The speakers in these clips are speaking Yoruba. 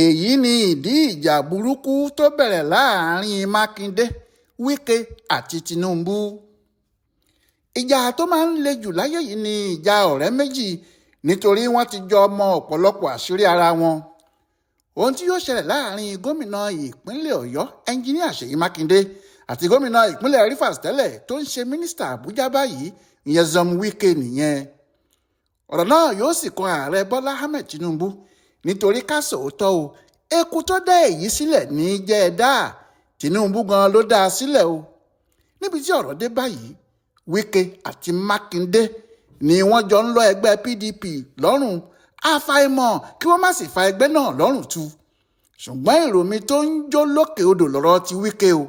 èyí ni ìdí ìjà burúkú tó bẹ̀rẹ̀ láàrin mákindé wike àti tinubu. ìjà tó máa ń le jù láyé yìí ni ìjà ọ̀rẹ́ méjì nítorí wọ́n ti jọ mọ ọ̀pọ̀lọpọ̀ àṣírí ara wọn. ohun tí yóò ṣẹlẹ̀ láàrin gómìnà ìpínlẹ̀ ọ̀yọ́ ẹnjiníà ṣèyí mákindé àti gómìnà ìpínlẹ̀ rivers tẹ́lẹ̀ tó ń ṣe mínísítà àbújá báyìí Nyesom Wike nìyẹn. ọ̀rọ̀ náà yóò sì kan ààrẹ bọ́lá ahmed tinubu nítorí ká sòótọ́ o eku tó dá èyí sílẹ̀ ní jẹ́ ẹ dá tinubu gan ló dá a sílẹ̀ o. níbi tí ọ̀rọ̀ dé báyìí wike àti mákindé ni wọ́n jọ ń lọ ẹgbẹ́ pdp lọ́rùn àfàìmọ̀ kí wọ́n má sì fa ẹgbẹ́ náà lọ́rùn tu. ṣùgbọ́n èrò mi tó ń jó lókè odò lọ́rọ̀ ti wike o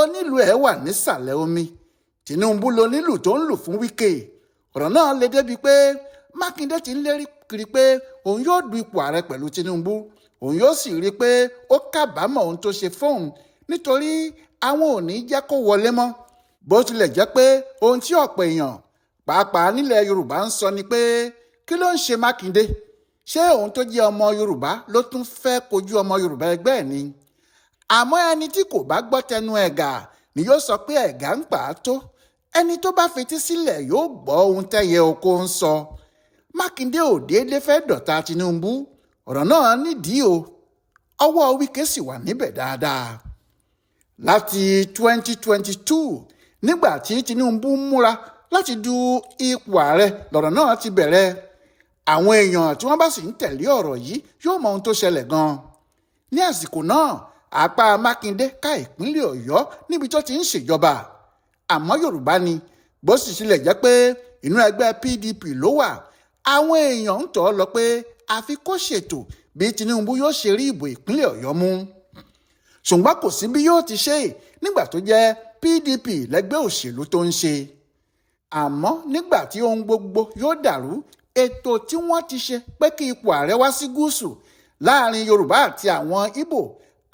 onílù ẹ̀ wà nísàlẹ̀ omi tinubu lo nílù tó ń lù fún wike. ọ̀rọ̀ náà le débi pé mákindé ti ń lérí kiri pé òun yóò du ipò ààrẹ pẹ̀lú tinubu òun yóò sì rí i pé ó kábàámọ̀ ohun tó ṣe fóun nítorí àwọn ò ní jẹ́ kó wọlé mọ́. bó tilẹ̀ jẹ́ pé ohun tí ọ̀pọ̀ èèyàn pàápàá nílẹ̀ yorùbá ń sọ ni pé kí ló ń ṣe mákindé, ṣé òun tó jẹ́ ọmọ yorùbá ló tún fẹ́ kojú ọmọ yorùbá ẹgbẹ́ ẹ̀ ni. àmọ́ ẹni tí kò bá gbọ́ tẹnu ẹ̀gà ni yóò sọ pé ẹ̀gà ń pa á tó, ẹni tó bá fetí sílẹ̀ yóò gbọ́ ohun tẹ́yẹ oko ń sọ. mákindé ò déédéé fẹ́ dọ̀tá tinubu, ọ̀rọ̀ náà nídìí o, ọwọ́ wike sì wà níbẹ̀ dáadáa. láti 2022 nígbà tí tinubu múra láti du ipò ààrẹ lọ̀rọ̀ náà ti bẹ̀rẹ̀. àwọn èèyàn tí wọ́n bá sì ń tẹ̀lé ọ̀rọ̀ yìí yóò mọ ohun tó ṣẹlẹ̀ gan-an. ní àsìkò náà apá mákindé ká ìpínlẹ̀ ọ̀yọ́ níbi tó ti ń ṣèjọba, àmọ́ yorùbá ni bó sì tilẹ̀ jẹ́ pé inú ẹgbẹ́ pdp ló wà. àwọn èèyàn ń tọ́ ọ lọ pé àfi kó ṣètò bí tinubu yóò ṣe rí ìbò ìpínlẹ̀ ọ̀yọ́ mú. ṣùgbọ́n kò sí bí yóò ti ṣe nígbà tó jẹ́ pdp lẹ́gbẹ́ òṣèlú tó ń ṣe. àmọ́ nígbà tí ohun gbogbo yóò dàrú, ètò tí wọ́n ti ṣe pé kí ipò ààrẹ wá sí gúúsù láàrin yorùbá àti àwọn ìgbò,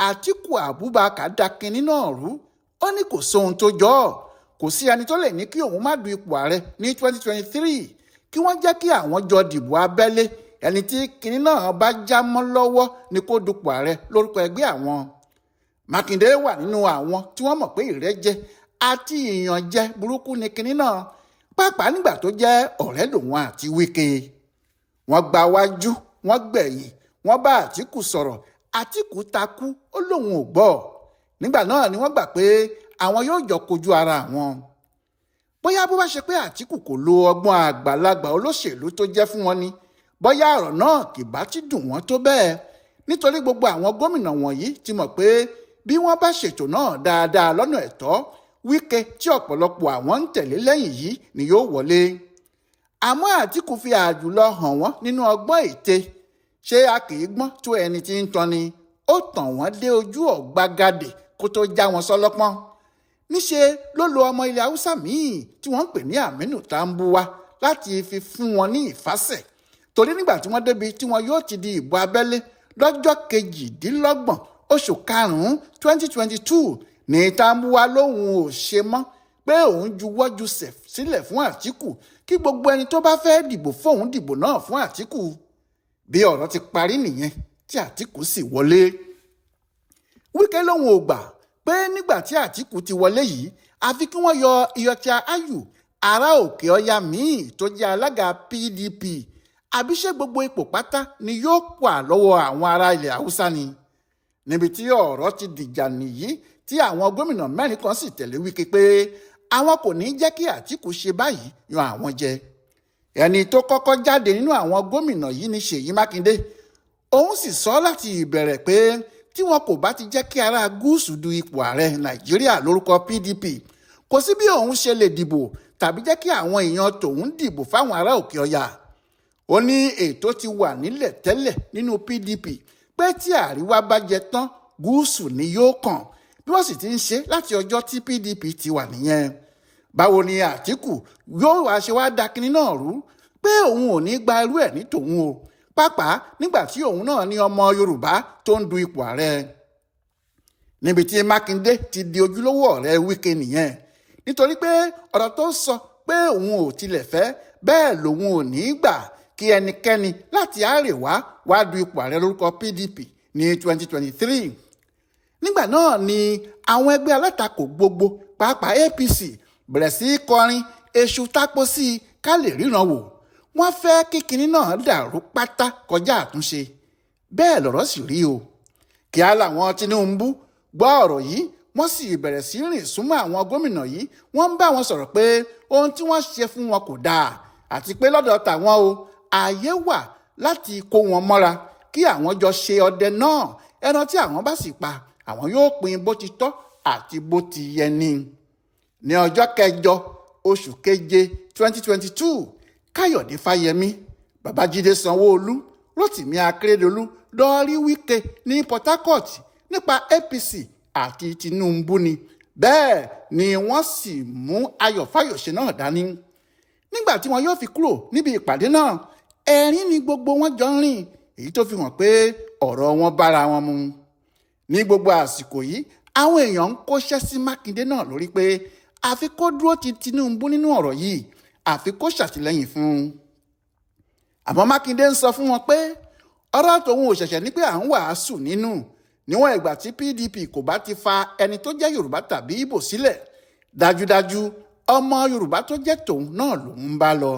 àtíkù abubakar dá kinní náà rú. ó ní kò sóhun tó jọ ọ́, kò sí ẹni tó lè ní kí òun má du ipò ààrẹ ní 2023, kí wọ́n jẹ́ kí àwọn jọ dìbò abẹ́lé, ẹni tí kinní náà bá já mọ́ lọ́wọ́ ni kó dupò ààrẹ lórúkọ ẹgbẹ́ àwọn. mákindé wà nínú àwọn tí wọ́n mọ̀ pé ìrẹ́jẹ àti ìyànjẹ burúkú ni kinní náà, pàápàá nígbà tó jẹ́ ọ̀rẹ́ lòun àti wike. wọ́n gba wájú wọ́n gbẹ̀yìn, wọ́n bá àtìkù sọ̀rọ̀, àtìkù takú ó lóun ò gbọ́. nígbà náà ni wọ́n gbà pé àwọn yóò jọ kojú ara wọn. bóyá bó bá ṣe pé àtìkù kò lo ọgbọ́n àgbàlagbà olóṣèlú tó jẹ́ fún wọn ni, bóyá ọ̀rọ̀ náà kì bá ti dùn wọ́n tó bẹ́ẹ̀, nítorí gbogbo àwọn gómìnà wọ̀nyí ti mọ̀ pé bí wọ́n bá ṣètò náà dáadáa lọ́nà ẹ̀tọ́, wike tí ọ̀pọ̀lọpọ̀ àwọn ń tẹ̀lé lẹ́yìn yìí ni yóò wọlé. àmọ́ àtìkù fi àjùlọ hàn wọ́n nínú ọgbọ́n ète. ṣé a kì í gbọ́n tó ẹni tí ń tọ́ni, ó tàn wọ́n dé ojú ọ̀gbagadè kó tó já wọn sọ́lọ́pọ́n. níṣe ló lo ọmọ ilẹ̀ haúsá míì tí wọ́n ń pè ní Aminu Tambuwa láti fi fún wọn ní ìfàsẹ̀, torí nígbà tí wọ́n débi tí wọn yóò ti di ìbò abẹ́lé lọ́jọ́ 28 oṣù karùn-ún 2022 ní Tambuwa lòun ò ṣe mọ́ pé òun juwọ́jú sílẹ̀ fún àtìkù kí gbogbo ẹni tó bá fẹ́ dìbò fóun dìbò náà fún àtìkù. bí ọ̀rọ̀ ti parí nìyẹn tí àtìkù sì wọlé. wike lòun ò gbà pé nígbà tí àtìkù ti wọlé yìí àfi kí wọ́n yọ Iyorchia Ayu ará òkè ọya míì tó jẹ́ alága pdp, àbí ṣé gbogbo ipò pátá ni yóò wà lọ́wọ́ àwọn ará ilẹ̀ haúsá ni. níbi tí ọ̀rọ̀ ti dìjà nìyí tí àwọn gómìnà mẹ́rin kan sì tẹ̀lé wike pé àwọn kò ní jẹ́ kí àtìkù ṣe báyìí yan àwọn jẹ. ẹni tó kọ́kọ́ jáde nínú àwọn gómìnà yìí ni ṣèyí mákindé. òun sì sọ láti ìbẹ̀rẹ̀ pé tí wọn kò bá ti jẹ́ kí ará gúúsù du ipò ààrẹ nàìjíríà lórúkọ pdp, kò sí bí òun ṣe lè dìbò tàbí jẹ́ kí àwọn èèyàn tòun dìbò fáwọn ará òkè ọya. ó ní ètò ti wà nílẹ̀ tẹ́lẹ̀ nínú pdp pé tí àríwá bá jẹ tán gúúsù ni yóò kàn, bí wọ́n sì ti ń ṣe láti ọjọ́ tí pdp ti wà nìyẹn. báwo ni àtìkù yóò wá ṣe wá da kinní náà rú pé òun ò ní gba irú ẹ̀ ní tòun o, pàápàá nígbà tí òun náà ní ọmọ yorùbá tó ń du ipò ààrẹ. níbi tí mákindé ti di ojúlówó ọ̀rẹ́ wike nìyẹn, nítorí pé ọ̀rọ̀ tó sọ pé òun ò tilẹ̀ fẹ́ bẹ́ẹ̀ lòun ò ní gbà kí ẹnikẹ́ni láti àárẹ̀wá wá du ipò ààrẹ lórúkọ pdp ní 2023. nígbà náà ni àwọn ẹgbẹ́ alátakò gbogbo pàápàá APC bẹ̀rẹ̀ sí í kọrin èṣù tápó sí i ká lè ríran wò. wọ́n fẹ́ kí kinní náà dàrú pátá kọjá àtúnṣe. bẹ́ẹ̀ lọ̀rọ̀ sì rí o. kíá làwọn Tinubu gbọ́ ọ̀rọ̀ yìí wọ́n sì bẹ̀rẹ̀ sí rìn súnmọ́ àwọn gómìnà yìí. wọ́n ń bá wọn sọ̀rọ̀ pé ohun tí wọ́n ṣe fún wọn kò dáa àti pé lọ́dọ̀ tàwọn o ààyè wà láti kó wọn mọ́ra kí àwọn jọ ṣe ọdẹ náà. ẹran tí àwọn bá sì pa àwọn yóò pín bó ti tọ́ àti bó ti yẹ ni. ní ọjọ́ kẹjọ oṣù keje 2022 Káyọ̀dé Fáyẹmí, Babájídé Sanwó-Olú, Rótìmí Akérédolú lọ rí Wike ní Port Harcourt nípa APC àti Tinubu ni. bẹ́ẹ̀ ni wọ́n sì mú Ayọ̀ Fáyòsé náà dání. nígbà tí wọn yóò fi kúrò níbi ìpàdé náà ẹ̀rín ni gbogbo wọn jọ ń rìn, èyí tó fi hàn pé ọ̀rọ̀ wọn bára wọn mu. ní gbogbo àsìkò yìí àwọn èèyàn ń kóṣẹ́ sí Mákindé náà lórí pé àfi kó dúró ti Tinubu nínú ọ̀rọ̀ yìí, àfi kó ṣàtìlẹ́yìn fún un. àmọ́ Mákindé ń sọ fún wọn pé ọ̀rọ̀ tòun ò ṣẹ̀ṣẹ̀ ní pé à ń wàásù nínú, níwọ̀n ìgbà tí PDP kò bá ti fa ẹni tó jẹ́ Yorùbá tàbí Ìgbò sílẹ̀, dájúdájú ọmọ Yorùbá tó jẹ́ tòun náà lòun ń bá lọ.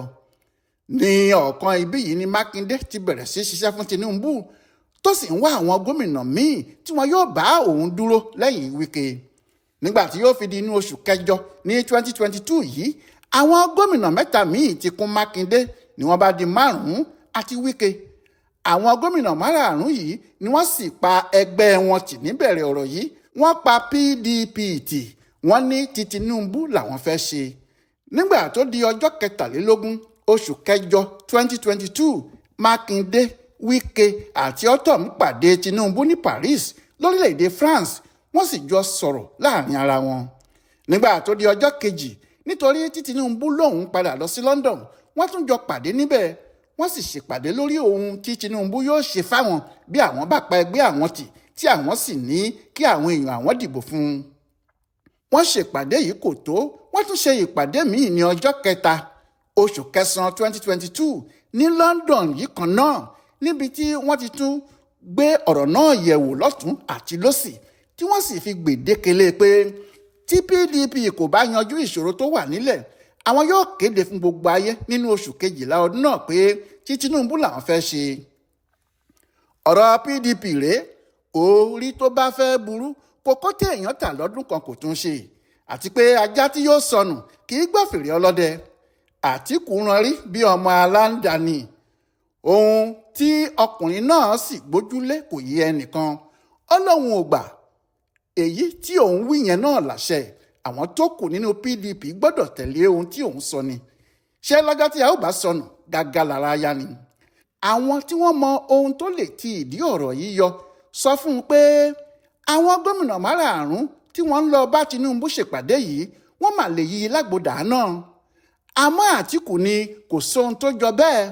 ní ọ̀kan ibí yìí ni Mákindé ti bẹ̀rẹ̀ sí ṣiṣẹ́ fún Tinubu tó sì ń wá àwọn gómìnà míì tí wọn yóò bá òun dúró lẹ́yìn Wike. nígbà tí yóò fi di inú oṣù kẹjọ ní 2022 yìí àwọn gómìnà mẹ́ta míì ti kún Mákindé ni wọ́n bá di 5 àti Wike. àwọn gómìnà 5 yìí ni wọ́n sì pa ẹgbẹ́ wọn tì níbẹ̀rẹ̀ ọ̀rọ̀ yìí. wọ́n pa PDP tì, wọ́n ní ti Tinubu làwọn fẹ́ ṣe. nígbà tó di ọjọ́ 23 oṣù kẹjọ 2022 Mákindé, Wike àti Ortom pàdé Tinubu ní Paris lórílẹ̀‐èdè France. wọ́n sì jọ sọ̀rọ̀ láàrin ara wọn. nígbà tó di ọjọ́ kejì nítorí tí Tinubu lòun padà lọ sí London wọ́n tún jọ pàdé níbẹ̀. wọ́n sì ṣèpàdé lórí ohun tí Tinubu yóò ṣe fáwọn bí àwọn bá pa ẹgbẹ́ àwọn tì tí àwọn sì ní kí àwọn èèyàn àwọn dìbò fún un. wọ́n ṣèpàdé yìí kò tó, wọ́n tún ṣe ìpàdé míì ní ọjọ́ 3 oṣù kẹsàn-án 2022 ní London yìí kan náà, níbi tí wọ́n ti tún gbé ọ̀rọ̀ náà yẹ̀wò lọ́tún àti lósì tí wọ́n sì fi gbèdéke lé pé tí PDP kò bá yanjú ìṣòro tó wà nílẹ̀ àwọn yóò kéde fún gbogbo ayé nínú oṣù kejìlá ọdún náà pé tí Tinubu làwọn fẹ́ ṣe. ọ̀rọ̀ PDP rèé, orí tó bá fẹ́ burú kókó tí èèyàn tà lọ́dún kan kò tún ṣe, àti pé ajá tí yóò sọnù kì í gbọ́ fèrè ọlọ́dẹ. Àtíkù ranrí bí ọmọ aláǹdàní, ohun tí ọkùnrin náà sì gbójúlé kò yé ẹnìkan. ó lóun ò gbà, èyí tí òun wí yẹn náà láṣẹ, àwọn tó kù nínú PDP gbọ́dọ̀ tẹ̀lé ohun tí òun sọ ni. ṣé lọ́jọ́ tí a ó bá sọnù gágá lára yá ni. àwọn tí wọ́n mọ ohun tó lè ti ìdí ọ̀rọ̀ yìí yọ sọ fún un pé àwọn gómìnà 5 tí wọ́n ń lọ bá Tinubu ṣèpàdé yìí wọ́n mà lè yí lágbòdà náà. àmọ́ Àtíkù ni kò sóhun tó jọ bẹ́ẹ̀.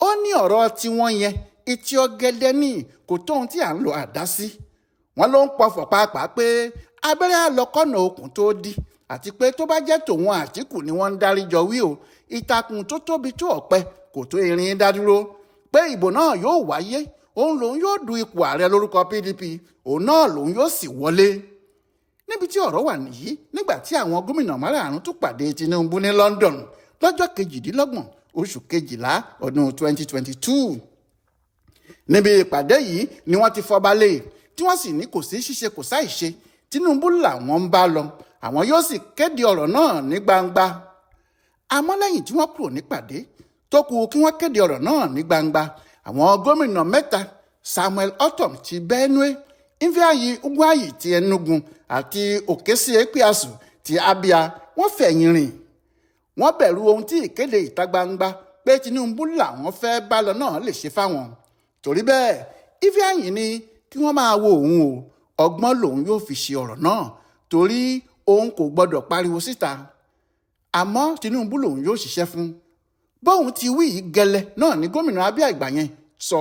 ó ní ọ̀rọ̀ tiwọn yẹn etí ọ̀gẹ̀dẹ̀ ní kò tó ohun tí à ń lo àdá sí. wọ́n ló ń pọ̀fọ̀ pàápàá pé abẹ́rẹ́ àlọ́kọ̀nà okùn tó dí, àti pé tó bá jẹ́ tòun Àtíkù ni wọ́n ń dáríjọ wí o, ìtàkùn tó tóbi tó ọ̀pẹ kò tó erin dádúró, pé ìbò náà yóò wáyé, òun lòun yóò du ipò ààrẹ lórúkọ PDP, òun náà lòun yóò sì wọlé. níbi tí ọ̀rọ̀ wà nìyí nígbà tí àwọn gómìnà 5 tún pàdé Tinubu ní London lọ́jọ́ 28 oṣù kejìlá ọdún 2022. níbi ìpàdé yìí ni wọ́n ti fọbalẹ̀ tí wọ́n sì ní kò sí ṣíṣe kò sáìṣe, Tinubu làwọn ń bá lọ, àwọn yóò sì kéde ọ̀rọ̀ náà ní gbangba. àmọ́ lẹ́yìn tí wọ́n kúrò nípàdé tó kù kí wọ́n kéde ọ̀rọ̀ náà ní gbangba, àwọn gómìnà 3 Samuel Ortom ti Benue, Ifeanyi Ugwuanyi ti Enugu àti Okezie Ikpeazu ti Abia wọ́n fẹ̀yìn rìn. wọ́n bẹ̀rù ohun tí ìkéde ìta gbangba pé Tinubu làwọn fẹ́ bá lọ náà lè ṣe fáwọn. torí bẹ́ẹ̀ Ifeanyi ní kí wọ́n máa wo òun o, ọgbọ́n lòun yóò fi ṣe ọ̀rọ̀ náà torí òun kò gbọ́dọ̀ pariwo síta. àmọ́ Tinubu lòun yóò ṣiṣẹ́ fún. bóun ti wí yìí gẹ́lẹ́ náà ni gómìnà Abia ìgbà yẹn sọ,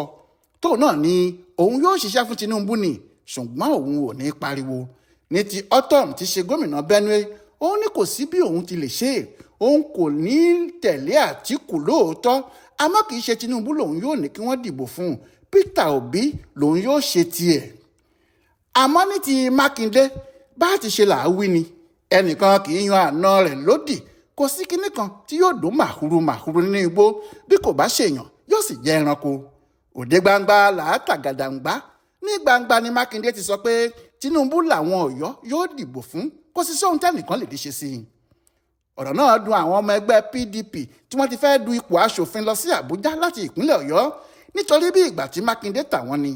tóun náà ni òun yóò ṣiṣẹ́ fún Tinubu ni, ṣùgbọ́n òun ò ní pariwo. ní ti Ortom ti ṣe gómìnà Benue, òun ní kò sí bí òun ti lè ṣe, òun kò ní tẹ̀lé Àtíkù lóòótọ́, àmọ́ kì í ṣe Tinubu lòun yóò ní kí wọ́n dìbò fún un, Peter Obi lòun yóò ṣe tiẹ̀. àmọ́ ní ti Mákindé bá ti ṣe là á wí ni, ẹnìkan kì í yan àna rẹ̀ lódì, kò sí kinní kan tí yóò dún màhúrú nínú igbó bí kò bá ṣèyàn yóò sì jẹ́ ẹranko. òde gbangba làátàgàdàǹgbá, ní gbangba ni Mákindé ti sọ pé Tinubu làwọn Ọ̀yọ́ yóò dìbò fún, kò sí sóhun tẹ́nìkan lè di ṣe sí i. ọ̀rọ̀ náà dùn àwọn ọmọ ẹgbẹ́ PDP tí wọ́n ti fẹ́ du ipò aṣòfin lọ sí Àbújá láti ìpínlẹ̀ Ọ̀yọ́ nítorí bí ìgbà tí Mákindé tà wọ́n ni.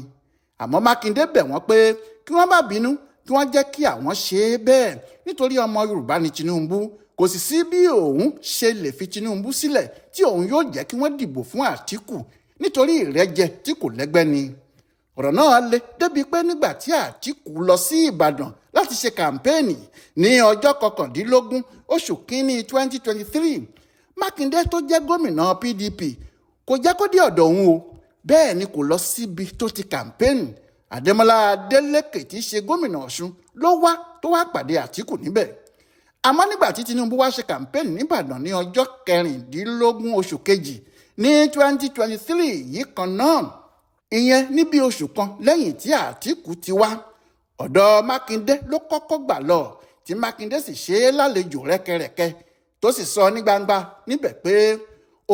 àmọ́ Mákindé bẹ̀ wọ́n pé kí wọ́n má bínú, kí wọ́n jẹ́ kí àwọn ṣe é bẹ́ẹ̀ nítorí ọmọ Yorùbá ni Tinubu, kò sì sí bí òun ṣe lè fi Tinubu sílẹ̀ tí òun yóò jẹ́ kí wọ́n dìbò fún Àtíkù nítorí ìrẹ́jẹ tí kò lẹ́gbẹ́ ni. ọ̀rọ̀ náà le débi pé nígbà tí Àtíkù lọ sí Ìbàdàn láti ṣe kàmpéènì ní ọjọ́ 19 oṣù kínní 2023, Mákindé tó jẹ́ gómìnà PDP kò jẹ́ kó dé ọ̀dọ̀ òun o, bẹ́ẹ̀ ni kò lọ síbi tó ti kàmpéènì. Adémọ́lá Adélékè tí í ṣe gómìnà Ọ̀ṣun ló wá tó wá pàdé Àtíkù níbẹ̀. àmọ́ nígbà tí Tinubu wá ṣe kàmpéènì nìbàdàn ní ọjọ́ 16 oṣù kejì ní 2023 yìí kan náà, ìyẹn ní bí oṣù kan lẹ́yìn tí Àtíkù ti wá, ọ̀dọ̀ Mákindé ló kọ́kọ́ gbà lọ, tí Mákindé sì ṣe é lálejò rẹ́kẹrẹ́kẹ́ tó sì sọ ní gbangba níbẹ̀ pé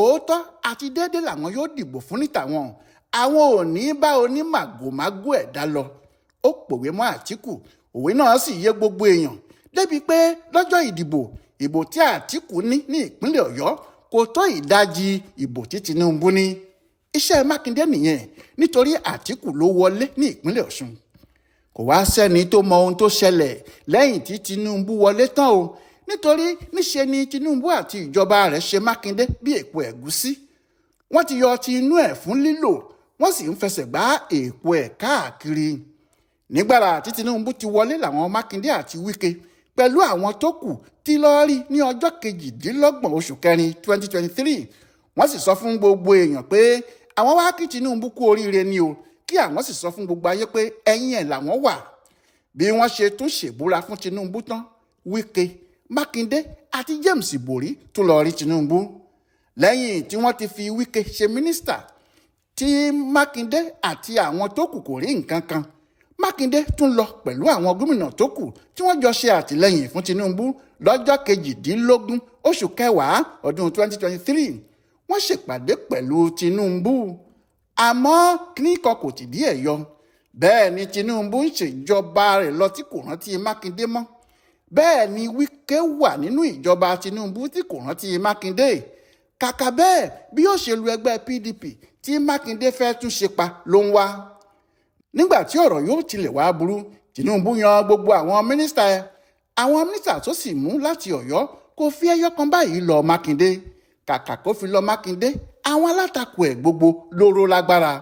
òótọ́ àti déédéé làwọn yóò dìbò fún ní tàwọn, àwọn ò ní bá onímàgòmágó ẹ̀dá lọ. ó pòwe mọ́ Àtíkù, òwe náà sì yé gbogbo èèyàn débi pé lọ́jọ́ ìbò tí Àtíkù ní ìpínlẹ̀ Ọ̀yọ́ kò tó ìdajì ìbò tí Tinubu ní. iṣẹ́ Mákindé nìyẹn, nítorí Àtíkù ló wọlé ní ìpínlẹ̀ Ọ̀ṣun. kò wá sẹ́ni tó mọ ohun tó ṣẹlẹ̀ lẹ́yìn tí Tinubu wọlé tán o, nítorí níṣe ni Tinubu àti ìjọba rẹ̀ ṣe Mákindé bí èpo ẹ̀gúsí. wọ́n ti yọ ti inú ẹ̀ fún lílò, wọ́n sì ń fẹsẹ̀ gbá èpo ẹ̀ káàkiri. nígbàrà tí Tinubu ti wọlé làwọn Mákindé àti Wike pẹ̀lú àwọn tó kù ti lọ rí ní ọjọ́ 28 oṣù kẹrin 2023. wọ́n sì sọ fún gbogbo èèyàn pé àwọn wá kí Tinubu kú oríire ni o, kí àwọn sì sọ fún gbogbo ayé pé ẹ̀yìn ẹ̀ làwọn wà. bí wọ́n ṣe tún ṣèbúra fún Tinubu tán, Wike, Mákindé àti James Ibori tún lọ rí Tinubu. lẹ́yìn tí wọ́n ti fi Wike ṣe mínísítà, tí Mákindé àti àwọn tó kù kò rí nǹkan kan, Mákindé tún lọ pẹ̀lú àwọn gómìnà tó kù tí wọ́n jọ ṣe àtìlẹ́yìn fún Tinubu lọ́jọ́ 18 oṣù kẹwàá ọdún 2023. wọ́n ṣèpàdé pẹ̀lú Tinubu, àmọ́ kíní kan kò tìdí ẹ̀ yọ. bẹ́ẹ̀ ni Tinubu ń ṣèjọba rẹ̀ lọ tí kò rántí Mákindé mọ́. bẹ́ẹ̀ ni Wike wà nínú ìjọba Tinubu tí kò rántí Mákindé. kàkà bẹ́ẹ̀ bí ó ṣe lu ẹgbẹ́ PDP tí Mákindé fẹ́ tún ṣe pa ló ń wá. nígbà tí ọ̀rọ̀ yóò tilẹ̀ wá burú, Tinubu yan gbogbo àwọn mínísítà ẹ̀. àwọn mínísítà tó sì mú láti Ọ̀yọ́ kò fi ẹyọ kan báyìí lọ Mákindé. kàkà kó fi lọ Mákindé, àwọn alátakò ẹ̀ gbogbo lóró lágbára.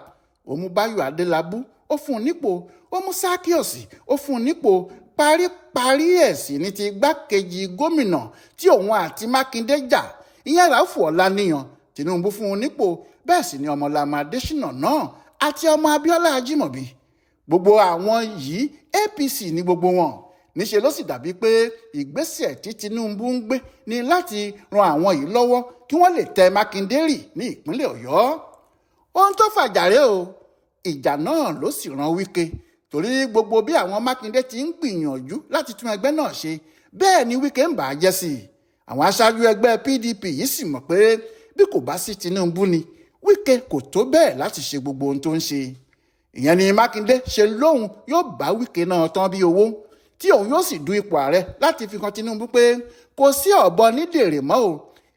ó mú Báyọ̀ Adélábù, ó fún un nípò, ó mú Sákíọ̀sì, ó fún un nípò, paríparí ẹ̀ sì ní ti igbákejì gómìnà tí òun àti Mákindé jà, ìyẹn Ràúfù Ọláníyan. Tinubu fún un nípò, bẹ́ẹ̀ sì ni Ọmọlámà Adéṣínà náà àti ọmọ Abíọ́lá Ajímọ̀bí. gbogbo àwọn yìí APC ní gbogbo wọn. níṣe ló sì dàbí pé ìgbésẹ̀ tí Tinubu ń gbé ni láti ran àwọn yìí lọ́wọ́ kí wọ́n lè tẹ Mákindé rì ní ìpínlẹ̀ Ọ̀yọ́. ohun tó fàjàre o, ìjà náà ló sì ran Wike, torí gbogbo bí àwọn Mákindé ti ń gbìyànjú láti tún ẹgbẹ́ náà ṣe, bẹ́ẹ̀ ni Wike ń bà á jẹ́ sí i. àwọn aṣáájú ẹgbẹ́ PDP yìí sì mọ̀ pé bí kò bá sí Tinubu ni Wike kò tó bẹ́ẹ̀ láti ṣe gbogbo ohun tó ń ṣe. ìyẹn ni Mákindé ṣe lóhun yóò bá Wike náà tán bí owó, tí òun yóò sì du ipò ààrẹ láti fi kan Tinubu pé kò sí ọ̀bọ nídèrè mọ́ o.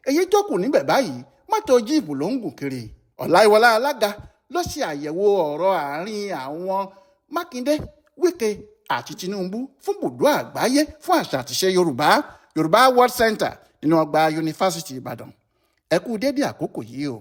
èyí tó kù níbẹ̀ báyìí mọ́tò jíìpù ló ń gùn kiri. Ọláyíwọlá Alága ló ṣe àyẹ̀wò ọ̀rọ̀ àárín àwọn Mákindé, Wike àti Tinubu fún bùdó àgbáyé fún àṣà àtìṣe Yorùbá World Center nínú ọgbà Yunifásitì Ìbàdàn. ẹ kú dédé àkókò yìí o.